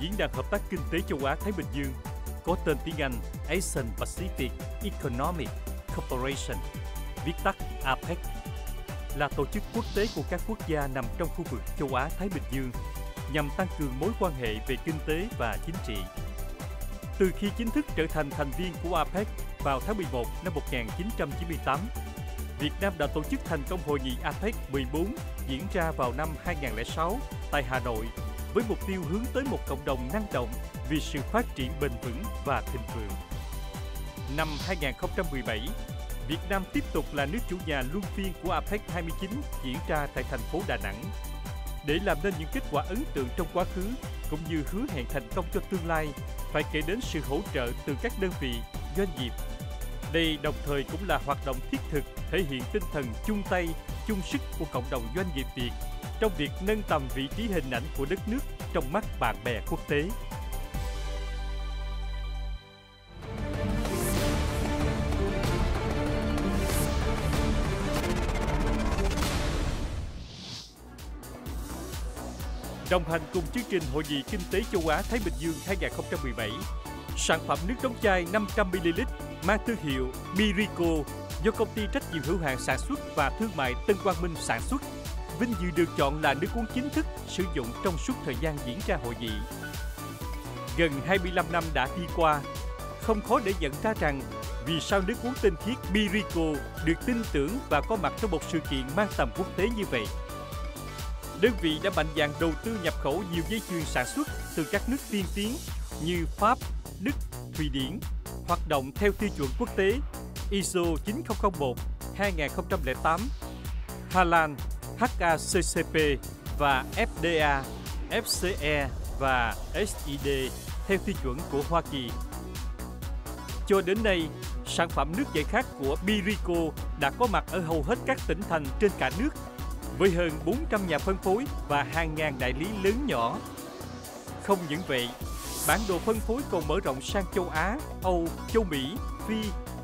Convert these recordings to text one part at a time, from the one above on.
Diễn đàn Hợp tác Kinh tế Châu Á-Thái Bình Dương, có tên tiếng Anh Asian Pacific Economic Cooperation, viết tắt APEC, là tổ chức quốc tế của các quốc gia nằm trong khu vực châu Á-Thái Bình Dương nhằm tăng cường mối quan hệ về kinh tế và chính trị. Từ khi chính thức trở thành thành viên của APEC vào tháng 11 năm 1998, Việt Nam đã tổ chức thành công Hội nghị APEC 14 diễn ra vào năm 2006 tại Hà Nội với mục tiêu hướng tới một cộng đồng năng động vì sự phát triển bền vững và thịnh vượng. Năm 2017, Việt Nam tiếp tục là nước chủ nhà luân phiên của APEC 29 diễn ra tại thành phố Đà Nẵng. Để làm nên những kết quả ấn tượng trong quá khứ cũng như hứa hẹn thành công cho tương lai, phải kể đến sự hỗ trợ từ các đơn vị, doanh nghiệp. Đây đồng thời cũng là hoạt động thiết thực thể hiện tinh thần chung tay, chung sức của cộng đồng doanh nghiệp Việt trong việc nâng tầm vị trí hình ảnh của đất nước trong mắt bạn bè quốc tế. Đồng hành cùng chương trình Hội nghị Kinh tế Châu Á-Thái Bình Dương 2017, sản phẩm nước đóng chai 500ml mang thương hiệu Birico do công ty trách nhiệm hữu hạn sản xuất và thương mại Tân Quang Minh sản xuất, vinh dự được chọn là nước uống chính thức sử dụng trong suốt thời gian diễn ra hội nghị. Gần 25 năm đã đi qua, không khó để nhận ra rằng vì sao nước uống tinh khiết Birico được tin tưởng và có mặt trong một sự kiện mang tầm quốc tế như vậy. Đơn vị đã mạnh dạn đầu tư nhập khẩu nhiều dây chuyền sản xuất từ các nước tiên tiến như Pháp, Đức, Thụy Điển, hoạt động theo tiêu chuẩn quốc tế ISO 9001-2008, Hà Lan, HACCP và FDA, FCE và SID theo tiêu chuẩn của Hoa Kỳ. Cho đến nay, sản phẩm nước giải khát của Birico đã có mặt ở hầu hết các tỉnh thành trên cả nước, với hơn 400 nhà phân phối và hàng ngàn đại lý lớn nhỏ. Không những vậy, bản đồ phân phối còn mở rộng sang châu Á, Âu, châu Mỹ, Phi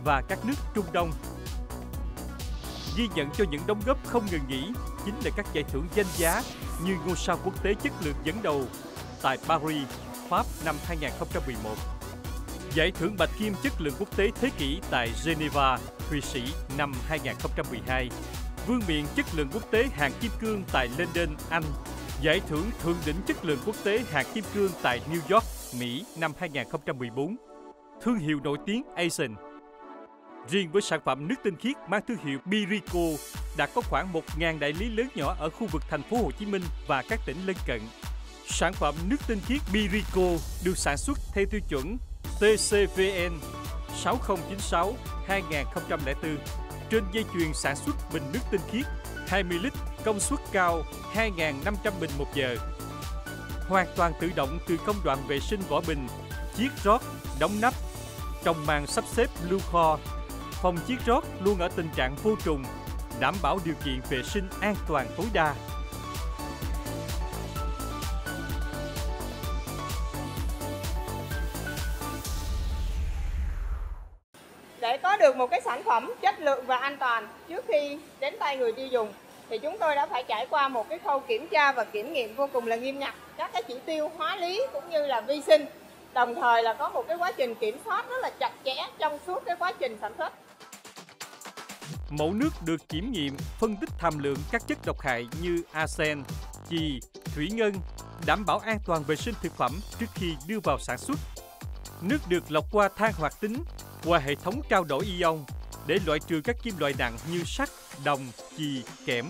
và các nước Trung Đông. Ghi nhận cho những đóng góp không ngừng nghỉ chính là các giải thưởng danh giá như ngôi sao quốc tế chất lượng dẫn đầu tại Paris, Pháp năm 2011, giải thưởng Bạch Kim chất lượng quốc tế thế kỷ tại Geneva, Thụy Sĩ năm 2012, vương miện chất lượng quốc tế hạng kim cương tại London, Anh, giải thưởng thượng đỉnh chất lượng quốc tế hạng kim cương tại New York, Mỹ năm 2014, thương hiệu nổi tiếng Asian. Riêng với sản phẩm nước tinh khiết mang thương hiệu Birico đã có khoảng 1.000 đại lý lớn nhỏ ở khu vực thành phố Hồ Chí Minh và các tỉnh lân cận. Sản phẩm nước tinh khiết Birico được sản xuất theo tiêu chuẩn TCVN 6096-2004 trên dây chuyền sản xuất bình nước tinh khiết 20 lít công suất cao 2.500 bình một giờ. Hoàn toàn tự động từ công đoạn vệ sinh vỏ bình, chiết rót, đóng nắp, trong màn sắp xếp lưu kho. Phòng chiết rót luôn ở tình trạng vô trùng, đảm bảo điều kiện vệ sinh an toàn tối đa. Để có được một cái sản phẩm chất lượng và an toàn trước khi đến tay người tiêu dùng thì chúng tôi đã phải trải qua một cái khâu kiểm tra và kiểm nghiệm vô cùng là nghiêm ngặt các cái chỉ tiêu hóa lý cũng như là vi sinh, đồng thời là có một cái quá trình kiểm soát rất là chặt chẽ trong suốt cái quá trình sản xuất. Mẫu nước được kiểm nghiệm, phân tích hàm lượng các chất độc hại như arsen, chì, thủy ngân, đảm bảo an toàn vệ sinh thực phẩm trước khi đưa vào sản xuất. Nước được lọc qua than hoạt tính, qua hệ thống trao đổi ion để loại trừ các kim loại nặng như sắt, đồng, chì, kẽm,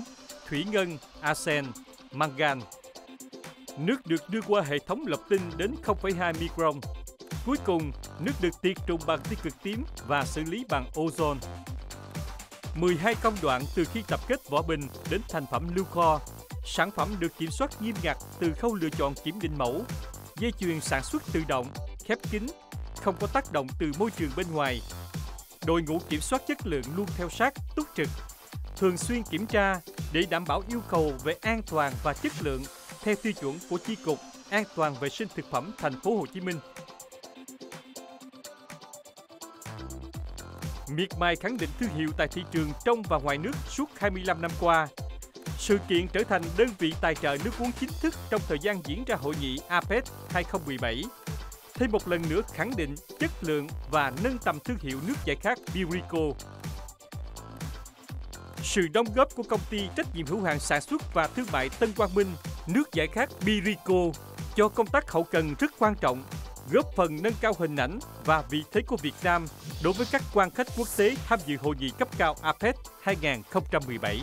thủy ngân, arsen, mangan. Nước được đưa qua hệ thống lọc tinh đến 0,2 micron. Cuối cùng, nước được tiệt trùng bằng tia cực tím và xử lý bằng ozone. 12 công đoạn từ khi tập kết vỏ bình đến thành phẩm lưu kho. Sản phẩm được kiểm soát nghiêm ngặt từ khâu lựa chọn kiểm định mẫu, dây chuyền sản xuất tự động, khép kín, không có tác động từ môi trường bên ngoài. Đội ngũ kiểm soát chất lượng luôn theo sát, túc trực, thường xuyên kiểm tra để đảm bảo yêu cầu về an toàn và chất lượng theo tiêu chuẩn của Chi cục An toàn vệ sinh thực phẩm thành phố Hồ Chí Minh. Miệt mài khẳng định thương hiệu tại thị trường trong và ngoài nước suốt 25 năm qua. Sự kiện trở thành đơn vị tài trợ nước uống chính thức trong thời gian diễn ra hội nghị APEC 2017. Thêm một lần nữa khẳng định chất lượng và nâng tầm thương hiệu nước giải khát Birico. Sự đóng góp của công ty trách nhiệm hữu hạn sản xuất và thương mại Tân Quang Minh, nước giải khát Birico cho công tác hậu cần rất quan trọng, góp phần nâng cao hình ảnh và vị thế của Việt Nam đối với các quan khách quốc tế tham dự hội nghị cấp cao APEC 2017.